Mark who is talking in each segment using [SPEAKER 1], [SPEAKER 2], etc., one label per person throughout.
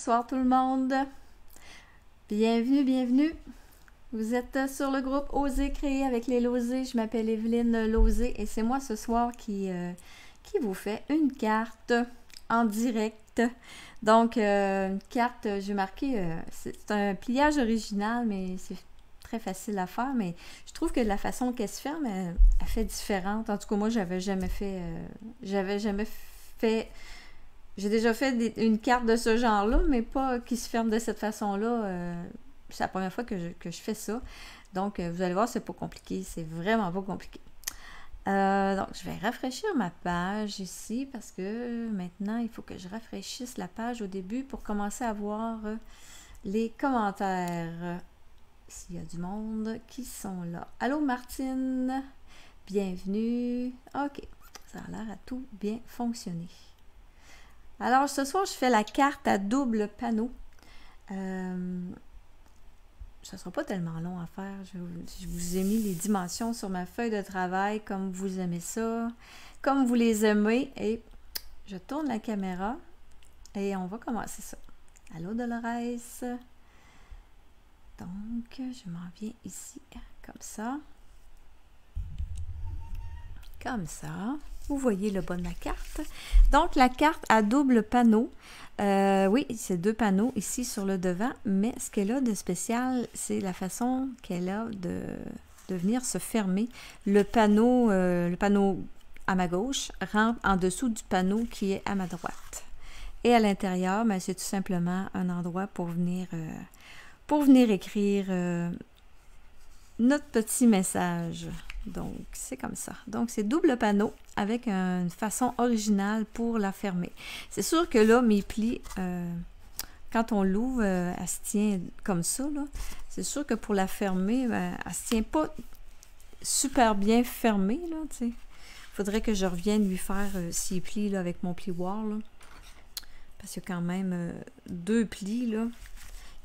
[SPEAKER 1] Bonsoir tout le monde. Bienvenue, bienvenue. Vous êtes sur le groupe Oser créer avec les Lozé. Je m'appelle Evelyne Lozé et c'est moi ce soir qui vous fait une carte en direct. Donc, une carte, j'ai marqué, c'est un pliage original, mais c'est très facile à faire. Mais je trouve que la façon qu'elle se ferme, elle fait différente. En tout cas, moi, j'avais jamais fait. J'ai déjà fait une carte de ce genre-là, mais pas qui se ferme de cette façon-là. C'est la première fois que je fais ça. Donc, vous allez voir, c'est pas compliqué. C'est vraiment pas compliqué. Donc, je vais rafraîchir ma page ici parce que maintenant, il faut que je rafraîchisse la page au début pour commencer à voir les commentaires. S'il y a du monde qui sont là. Allô, Martine. Bienvenue. OK. Ça a l'air à tout bien fonctionner. Alors, ce soir, je fais la carte à double panneau. Ça ne sera pas tellement long à faire. Je vous ai mis les dimensions sur ma feuille de travail, comme vous aimez ça, comme vous les aimez. Et je tourne la caméra et on va commencer ça. Allô, Dolores. Donc, je m'en viens ici, comme ça. Comme ça. Vous voyez le bas de la carte. Donc, la carte à double panneau. Oui, c'est deux panneaux ici sur le devant, mais ce qu'elle a de spécial, c'est la façon qu'elle a de venir se fermer. Le panneau à ma gauche rentre en dessous du panneau qui est à ma droite. Et à l'intérieur, ben, c'est tout simplement un endroit pour venir écrire notre petit message. Donc, c'est comme ça. Donc, c'est double panneau avec une façon originale pour la fermer. C'est sûr que là, mes plis, quand on l'ouvre, elle se tient comme ça. C'est sûr que pour la fermer, elle ne se tient pas super bien fermée. Il faudrait que je revienne lui faire ces plis là, avec mon plioir. Là, parce qu'il y a quand même deux plis là,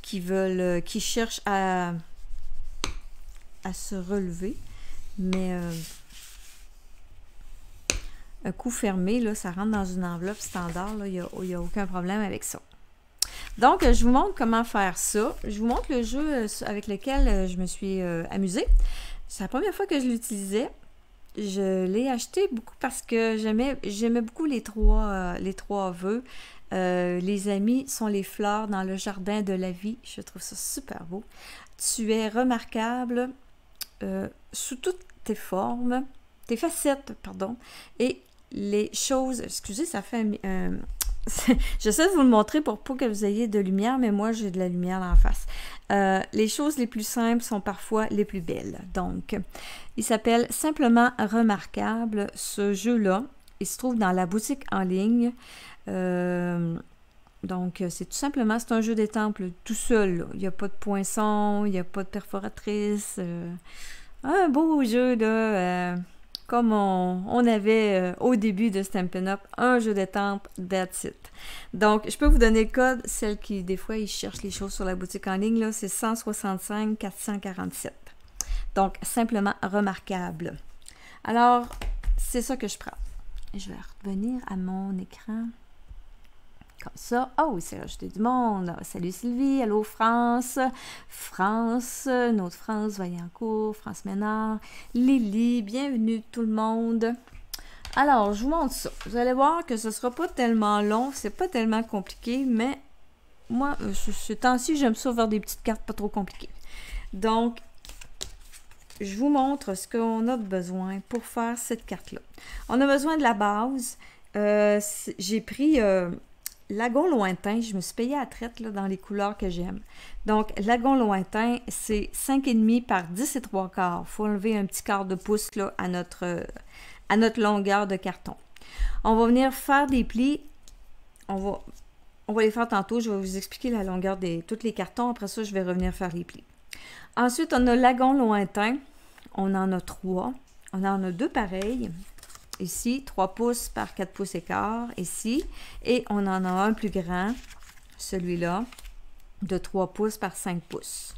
[SPEAKER 1] qui cherchent à se relever. Mais un coup fermé, là, ça rentre dans une enveloppe standard. Il n'y a aucun problème avec ça. Donc, je vous montre comment faire ça. Je vous montre le jeu avec lequel je me suis amusée. C'est la première fois que je l'utilisais. Je l'ai acheté beaucoup parce que j'aimais beaucoup les trois vœux. Les amis sont les fleurs dans le jardin de la vie. Je trouve ça super beau. Tu es remarquable sous toutes tes formes, tes facettes, pardon, et les choses, excusez, ça fait j'essaie de vous le montrer pour pas que vous ayez de lumière, mais moi j'ai de la lumière en face. Les choses les plus simples sont parfois les plus belles. Donc, il s'appelle Simplement Remarquable, ce jeu-là. Il se trouve dans la boutique en ligne. Donc, c'est tout simplement, c'est un jeu d'étampes tout seul. Là. Il n'y a pas de poinçon, il n'y a pas de perforatrice. Un beau jeu, là, comme on avait au début de Stampin' Up, un jeu d'étampes, that's it. Donc, je peux vous donner le code, celle qui, des fois, ils cherchent les choses sur la boutique en ligne, là, c'est 165 447. Donc, Simplement Remarquable. Alors, c'est ça que je prends. Je vais revenir à mon écran. Comme ça. Oh, il s'est rajouté du monde. Salut Sylvie. Allô France. France. Notre France Vaillancourt. France Ménard. Lily. Bienvenue tout le monde. Alors, je vous montre ça. Vous allez voir que ce ne sera pas tellement long. C'est pas tellement compliqué, mais moi, ce temps-ci, j'aime ça faire des petites cartes pas trop compliquées. Donc, je vous montre ce qu'on a besoin pour faire cette carte-là. On a besoin de la base. J'ai pris... Lagon lointain, je me suis payée à traite là, dans les couleurs que j'aime. Donc, lagon lointain, c'est 5,5 par 10 et 3 quarts. Il faut enlever un petit quart de pouce là, à notre longueur de carton. On va venir faire des plis. On va les faire tantôt. Je vais vous expliquer la longueur de tous les cartons. Après ça, je vais revenir faire les plis. Ensuite, on a lagon lointain. On en a 3. On en a 2 pareils. Ici, 3 pouces par 4 pouces et quart, ici. Et on en a un plus grand, celui-là, de 3 pouces par 5 pouces.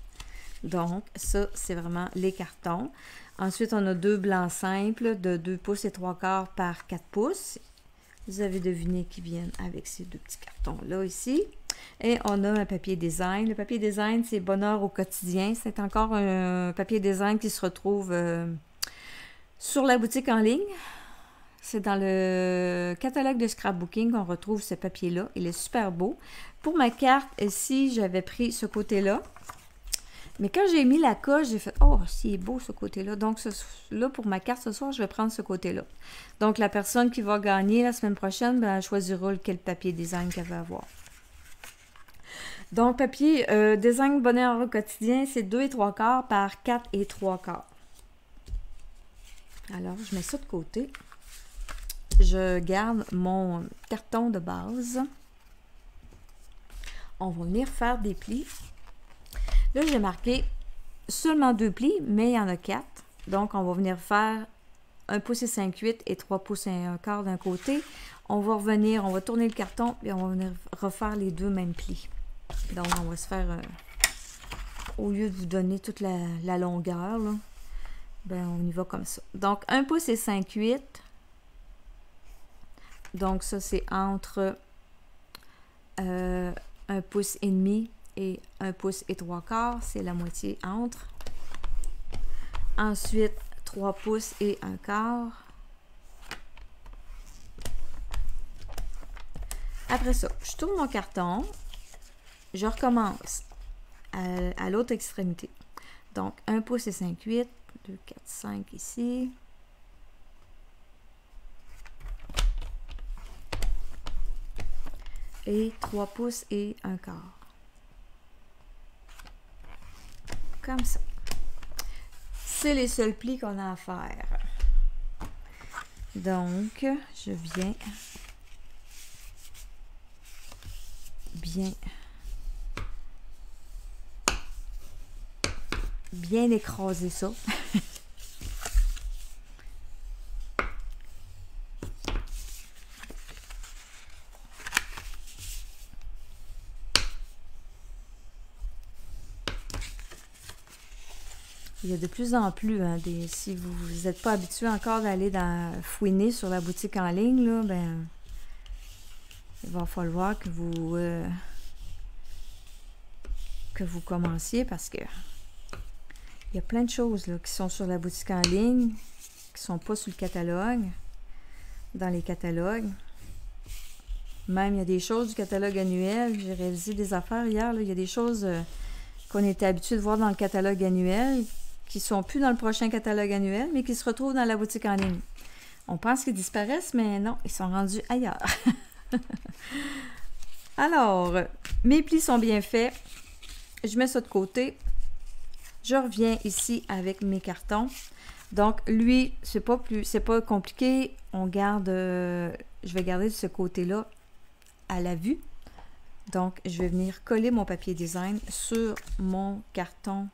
[SPEAKER 1] Donc, ça, c'est vraiment les cartons. Ensuite, on a 2 blancs simples de 2 pouces et 3 quarts par 4 pouces. Vous avez deviné qu'ils viennent avec ces deux petits cartons-là ici. Et on a un papier design. Le papier design, c'est Bonheur au quotidien. C'est encore un papier design qui se retrouve sur la boutique en ligne. C'est dans le catalogue de scrapbooking qu'on retrouve ce papier-là. Il est super beau. Pour ma carte, ici, j'avais pris ce côté-là. Mais quand j'ai mis la coche, j'ai fait « Oh, c'est beau ce côté-là. » Donc là, pour ma carte ce soir, je vais prendre ce côté-là. Donc, la personne qui va gagner la semaine prochaine, ben, elle choisira quel papier design qu'elle veut avoir. Donc, papier design Bonheur au quotidien, c'est 2 3/4 par 4 3/4. Alors, je mets ça de côté. Je garde mon carton de base. On va venir faire des plis. Là, j'ai marqué seulement 2 plis, mais il y en a 4. Donc, on va venir faire 1 pouce et 5/8 et 3 pouces et 1/4 d'un côté. On va revenir, on va tourner le carton et on va venir refaire les deux mêmes plis. Donc, on va se faire, au lieu de vous donner toute la longueur, là, ben, on y va comme ça. Donc, 1 pouce et 5/8. Donc, ça, c'est entre 1 pouce et demi et 1 pouce et 3/4, c'est la moitié entre. Ensuite, 3 pouces et 1/4. Après ça, je tourne mon carton. Je recommence à l'autre extrémité. Donc, 1 pouce et 5/8, 2, 4, 5 ici. Et 3 pouces et 1/4. Comme ça. C'est les seuls plis qu'on a à faire. Donc, je viens bien écraser ça. Il y a de plus en plus, hein, si vous n'êtes pas habitué encore d'aller fouiner sur la boutique en ligne, là, ben, il va falloir que vous commenciez parce que il y a plein de choses là, qui sont sur la boutique en ligne, qui ne sont pas sur le catalogue, dans les catalogues. Même, il y a des choses du catalogue annuel. J'ai réalisé des affaires hier. Là, il y a des choses qu'on était habitué de voir dans le catalogue annuel qui ne sont plus dans le prochain catalogue annuel, mais qui se retrouvent dans la boutique en ligne. On pense qu'ils disparaissent, mais non, ils sont rendus ailleurs. Alors, mes plis sont bien faits. Je mets ça de côté. Je reviens ici avec mes cartons. Donc, lui, c'est pas compliqué. On garde, je vais garder de ce côté-là à la vue. Donc, je vais venir coller mon papier design sur mon carton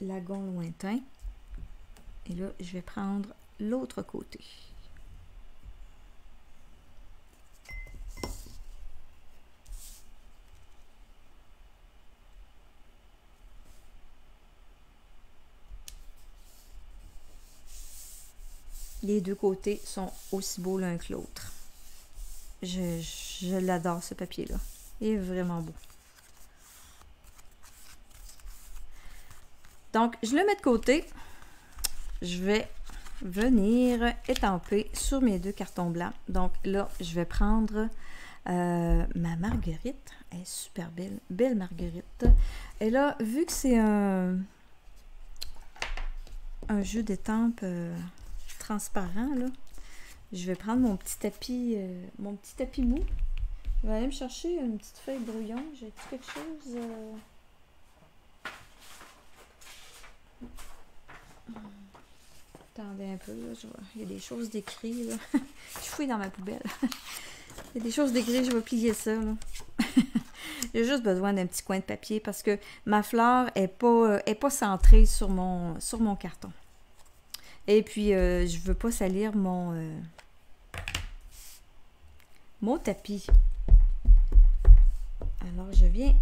[SPEAKER 1] lagon lointain. Et là, je vais prendre l'autre côté. Les deux côtés sont aussi beaux l'un que l'autre. Je l'adore, ce papier-là. Il est vraiment beau. Donc, je le mets de côté. Je vais venir étamper sur mes deux cartons blancs. Donc là, je vais prendre ma marguerite. Elle est super belle. Belle marguerite. Et là, vu que c'est un jeu d'étampe transparent, là, je vais prendre mon petit tapis mou. Je vais aller me chercher une petite feuille brouillon. J'ai-tu quelque chose? Attendez un peu, là, il y a des choses d'écrites, là. Je fouille dans ma poubelle. Il y a des choses d'écrites, je vais plier ça, là. J'ai juste besoin d'un petit coin de papier parce que ma fleur est pas centrée sur mon carton. Et puis, je veux pas salir mon tapis. Alors, je viens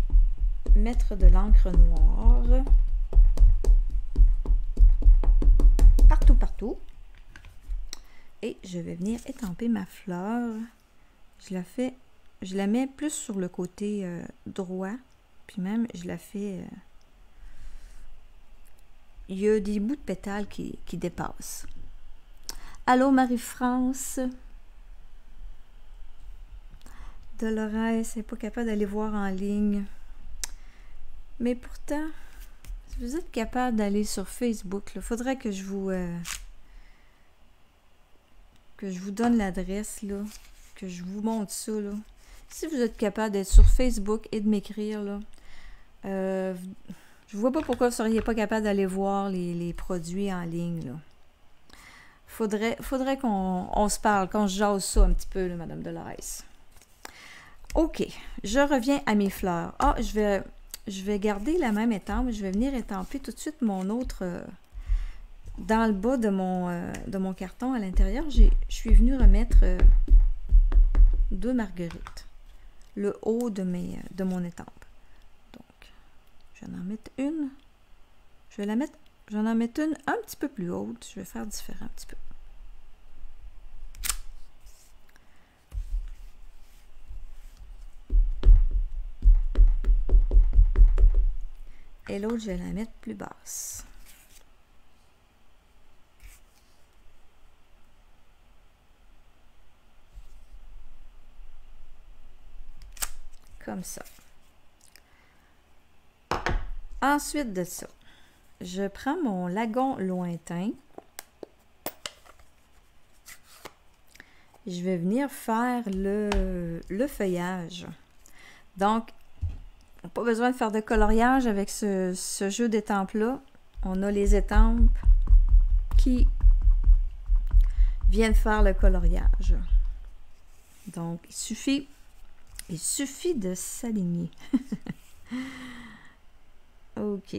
[SPEAKER 1] mettre de l'encre noire partout. Et je vais venir étamper ma fleur je la mets plus sur le côté droit, puis même je la fais... il y a des bouts de pétales qui dépassent. Allô Marie-France? Dolores n'est pas capable d'aller voir en ligne. Mais pourtant, si vous êtes capable d'aller sur Facebook, il faudrait que je vous donne l'adresse, là, que je vous montre ça, là. Si vous êtes capable d'être sur Facebook et de m'écrire, là, je vois pas pourquoi vous ne seriez pas capable d'aller voir les produits en ligne, là. Faudrait qu'on se parle, qu'on se jase ça un petit peu, là, Madame Dolores. OK, je reviens à mes fleurs. Ah, je vais garder la même étampe. Je vais venir étamper tout de suite mon autre... dans le bas de mon carton à l'intérieur, je suis venue remettre 2 marguerites. Le haut de mon étampe. Donc, je vais en mettre une. J'en en mettre une un petit peu plus haute. Je vais faire différent un petit peu. Et l'autre, je vais la mettre plus basse. Comme ça. Ensuite de ça, je prends mon lagon lointain. Je vais venir faire le feuillage. Donc, on n'a pas besoin de faire de coloriage avec ce jeu d'étampes-là. On a les étampes qui viennent faire le coloriage. Donc, il suffit de s'aligner. OK.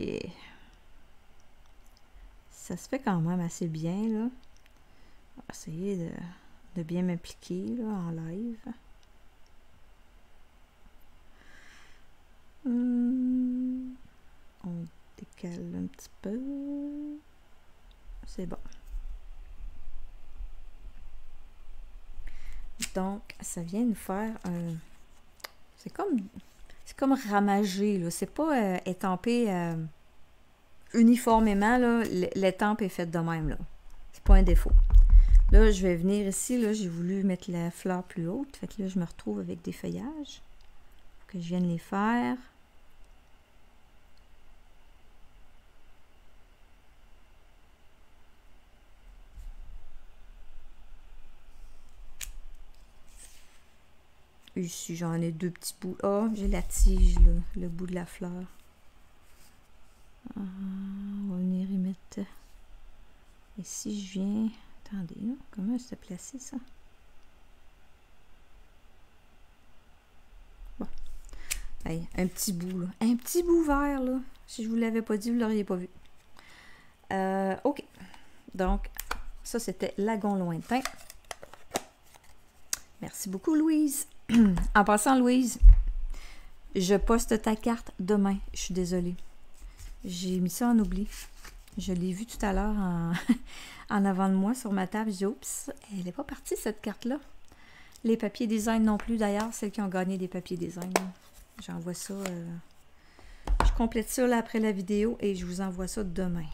[SPEAKER 1] Ça se fait quand même assez bien, là. On va essayer de bien m'impliquer, là, en live. On décale un petit peu. C'est bon. Donc, ça vient nous faire un... C'est comme ramagé, là. C'est pas étampé uniformément, là. L'étampe est faite de même, là. C'est pas un défaut. Là, je vais venir ici, là, j'ai voulu mettre la fleur plus haute. Fait que là, je me retrouve avec des feuillages. Que je vienne les faire. Ici, j'en ai 2 petits bouts. Ah, j'ai la tige, là, le bout de la fleur. On va venir y mettre. Et si je viens... Attendez, là, comment c'est placé, ça? Bon. Allez, un petit bout, là. Un petit bout vert, là. Si je vous l'avais pas dit, vous l'auriez pas vu. OK. Donc, ça, c'était lagon lointain. Merci beaucoup, Louise. En passant, Louise, je poste ta carte demain. Je suis désolée. J'ai mis ça en oubli. Je l'ai vu tout à l'heure en avant de moi sur ma table. J'ai dit, oups, elle n'est pas partie, cette carte-là. Les papiers design non plus, d'ailleurs, celles qui ont gagné des papiers design. J'envoie ça. Je complète ça là, après la vidéo et je vous envoie ça demain.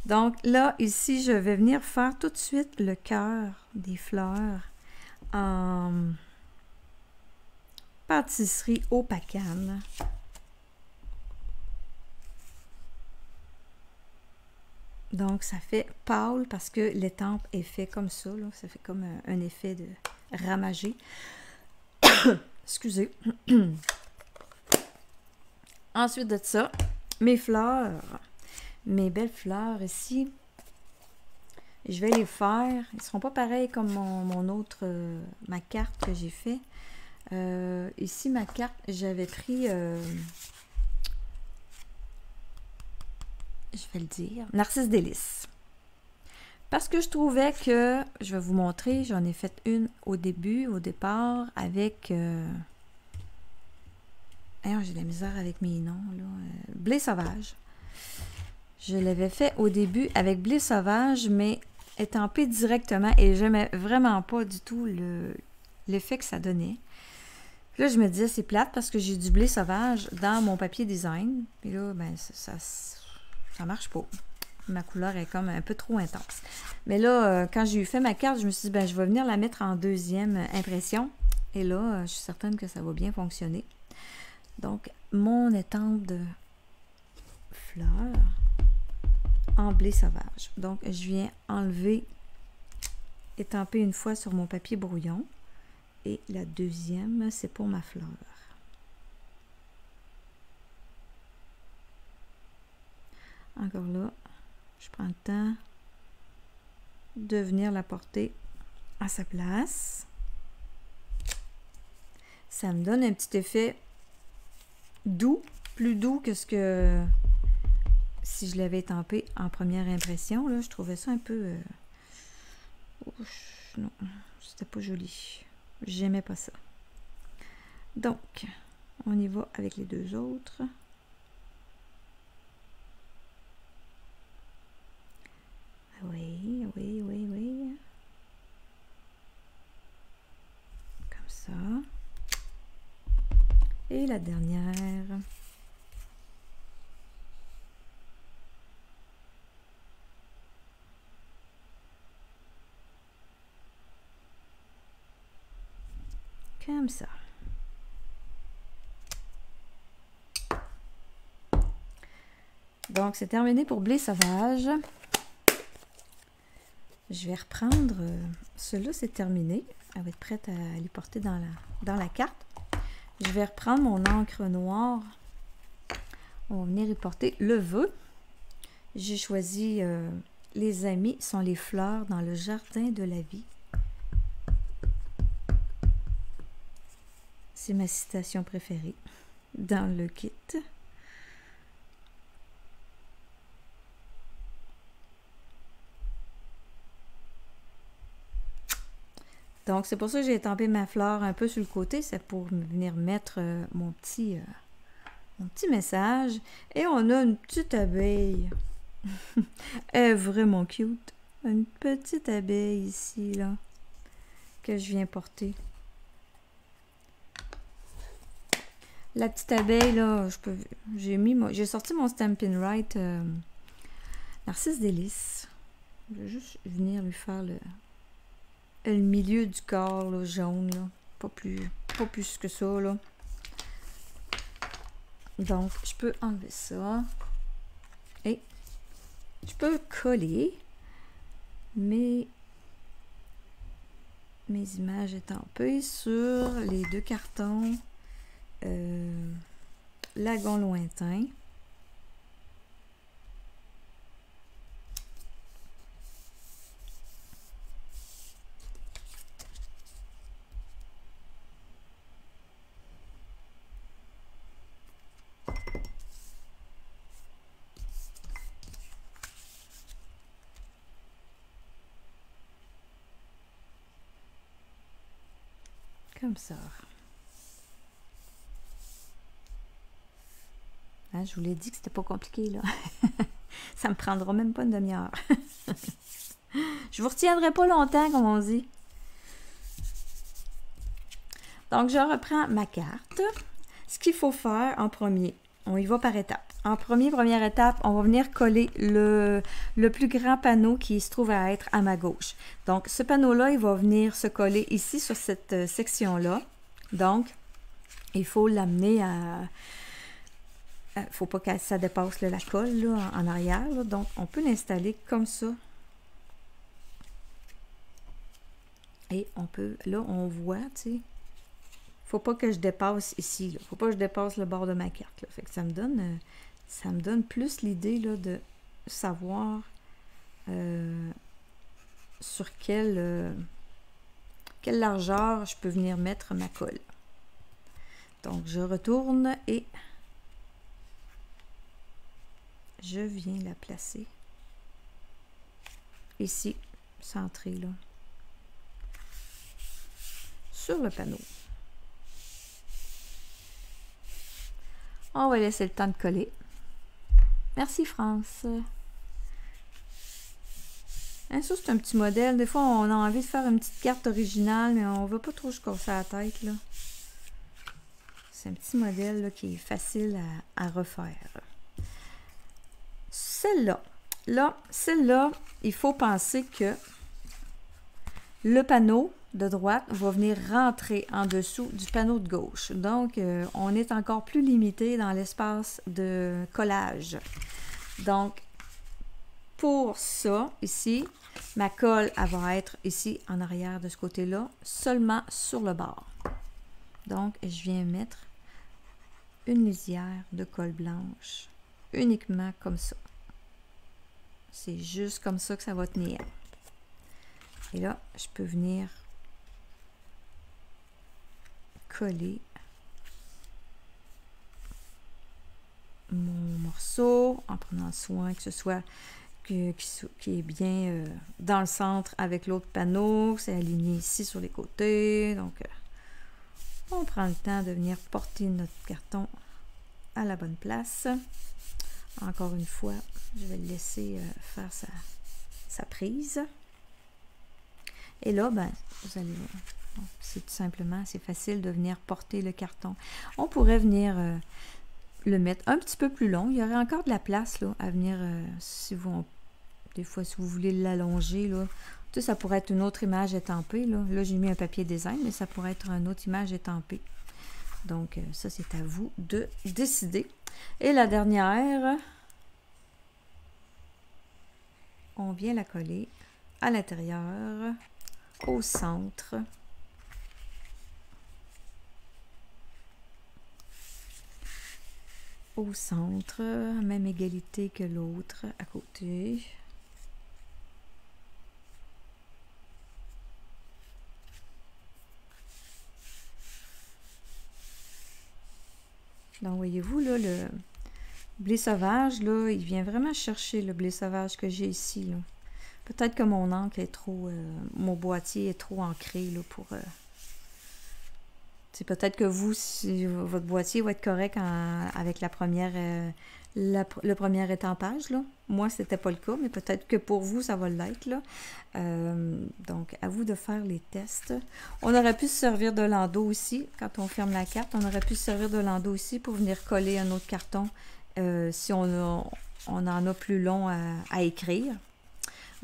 [SPEAKER 1] Donc là, ici, je vais venir faire tout de suite le cœur des fleurs en pâtisserie au pacane. Donc, ça fait pâle parce que l'étampe est fait comme ça. Là. Ça fait comme un effet de ramagé. Excusez. Ensuite de ça, mes fleurs, mes belles fleurs ici, je vais les faire. Ils ne seront pas pareils comme mon autre, ma carte que j'ai fait. Ici, ma carte, j'avais pris... je vais le dire, Narcisse Délice. Parce que je trouvais que, je vais vous montrer, j'en ai fait une au départ, avec... j'ai de la misère avec mes noms, là. Blé sauvage. Je l'avais fait au début avec blé sauvage, mais étampé directement, et j'aimais vraiment pas du tout l'effet que ça donnait. Puis là, je me disais, c'est plate parce que j'ai du blé sauvage dans mon papier design. Puis là, ben, ça marche pas. Ma couleur est comme un peu trop intense. Mais là, quand j'ai fait ma carte, je me suis dit, ben, je vais venir la mettre en deuxième impression. Et là, je suis certaine que ça va bien fonctionner. Donc, mon étampe de fleurs en blé sauvage. Donc, je viens enlever, étamper une fois sur mon papier brouillon. Et la deuxième, c'est pour ma fleur. Encore là, je prends le temps de venir la porter à sa place. Ça me donne un petit effet doux, plus doux que ce que si je l'avais étampé en première impression. Là, je trouvais ça un peu... non, c'était pas joli. J'aimais pas ça. Donc, on y va avec les deux autres. Oui, oui, oui, oui. Comme ça. Et la dernière. Comme ça. Donc, c'est terminé pour blé sauvage. Je vais reprendre... Celui-là, c'est terminé. Elle va être prête à aller porter dans la carte. Je vais reprendre mon encre noire. On va venir y porter le vœu. J'ai choisi les amis sont les fleurs dans le jardin de la vie. C'est ma citation préférée dans le kit. Donc, c'est pour ça que j'ai étampé ma fleur un peu sur le côté. C'est pour venir mettre mon petit message. Et on a une petite abeille. Elle est vraiment cute. Une petite abeille ici, là, que je viens porter. La petite abeille, là, j'ai sorti mon Stampin' Write Narcisse Délice. Je vais juste venir lui faire le milieu du corps, là, jaune, là. Pas plus que ça, là. Donc, je peux enlever ça. Et je peux coller mes images étampées sur les deux cartons Lagon lointain. Comme ça. Hein, je vous l'ai dit que c'était pas compliqué, là. Ça me prendra même pas une demi-heure. Je vous retiendrai pas longtemps, comme on dit. Donc, je reprends ma carte. Ce qu'il faut faire en premier, on y va par étapes. En première étape, on va venir coller le plus grand panneau qui se trouve à être à ma gauche. Donc, ce panneau-là, il va venir se coller ici sur cette section-là. Donc, il faut l'amener à... Il ne faut pas que ça dépasse là, la colle là, en arrière. Là. Donc, on peut l'installer comme ça. Et on peut... Là, on voit, tu sais... Faut pas que je dépasse ici. Là. Faut pas que je dépasse le bord de ma carte. Là. Fait que ça me donne plus l'idée là, de savoir sur quelle largeur je peux venir mettre ma colle. Donc, je retourne et je viens la placer ici, centrée là, sur le panneau. On va laisser le temps de coller. Merci France. Hein, ça, c'est un petit modèle. Des fois, on a envie de faire une petite carte originale, mais on ne veut pas trop se casser la tête, là. C'est un petit modèle là, qui est facile à refaire. Celle-là. Là, celle-là, il faut penser que le panneau de droite va venir rentrer en dessous du panneau de gauche. Donc, on est encore plus limité dans l'espace de collage. Donc, pour ça, ici, ma colle, elle va être ici en arrière de ce côté-là, seulement sur le bord. Donc, je viens mettre une lisière de colle blanche, uniquement comme ça. C'est juste comme ça que ça va tenir. Et là, je peux venir coller mon morceau en prenant soin que ce soit qui est bien dans le centre avec l'autre panneau. C'est aligné ici sur les côtés. Donc, on prend le temps de venir porter notre carton à la bonne place. Encore une fois, je vais le laisser faire sa prise. Et là, ben, vous allez voir, c'est tout simplement, c'est facile de venir porter le carton. On pourrait venir le mettre un petit peu plus long. Il y aurait encore de la place là, à venir, des fois, si vous voulez l'allonger, là. Tu sais, ça pourrait être une autre image étampée. Là j'ai mis un papier design, mais ça pourrait être une autre image étampée. Donc, ça, c'est à vous de décider. Et la dernière, on vient la coller à l'intérieur, au centre. Au centre, même égalité que l'autre à côté. Donc, voyez-vous, là, le blé sauvage, là, il vient vraiment chercher le blé sauvage que j'ai ici, là. Peut-être que mon encre est trop... mon boîtier est trop ancré, là, pour... c'est peut-être que vous, si votre boîtier va être correct avec la première... le premier étampage, là. Moi, c'était pas le cas, mais peut-être que pour vous, ça va l'être, là. Donc, à vous de faire les tests. On aurait pu se servir de l'endos aussi, quand on ferme la carte, on aurait pu se servir de l'endos aussi pour venir coller un autre carton si on en a plus long à écrire.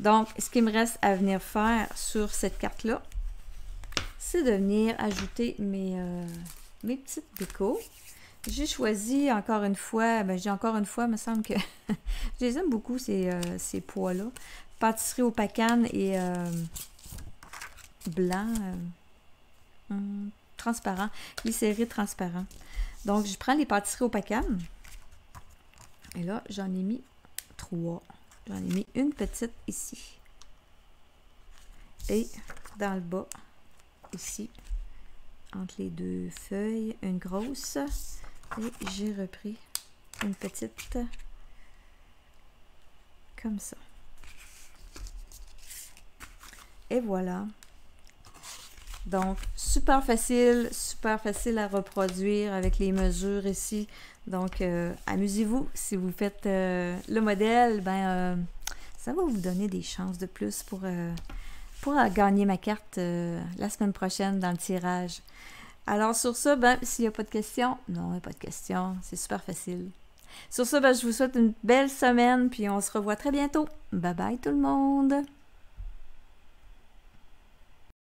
[SPEAKER 1] Donc, ce qu'il me reste à venir faire sur cette carte-là, c'est de venir ajouter mes petites décos. J'ai choisi encore une fois, ben j'ai encore une fois, il me semble que je les aime beaucoup ces pois-là. Pâtisserie au pacane et blanc, transparent, glycéré transparent. Donc, je prends les pâtisseries au pacane. Et là, j'en ai mis 3. J'en ai mis une petite ici. Et dans le bas, ici, entre les deux feuilles, une grosse. Et j'ai repris une petite comme ça. Et voilà. Donc, super facile à reproduire avec les mesures ici. Donc, amusez-vous. Si vous faites le modèle, ben, ça va vous donner des chances de plus pour gagner ma carte la semaine prochaine dans le tirage. Alors, sur ça, ben, s'il n'y a pas de questions, non, il n'y a pas de questions. C'est super facile. Sur ça, ben, je vous souhaite une belle semaine, puis on se revoit très bientôt. Bye bye tout le monde!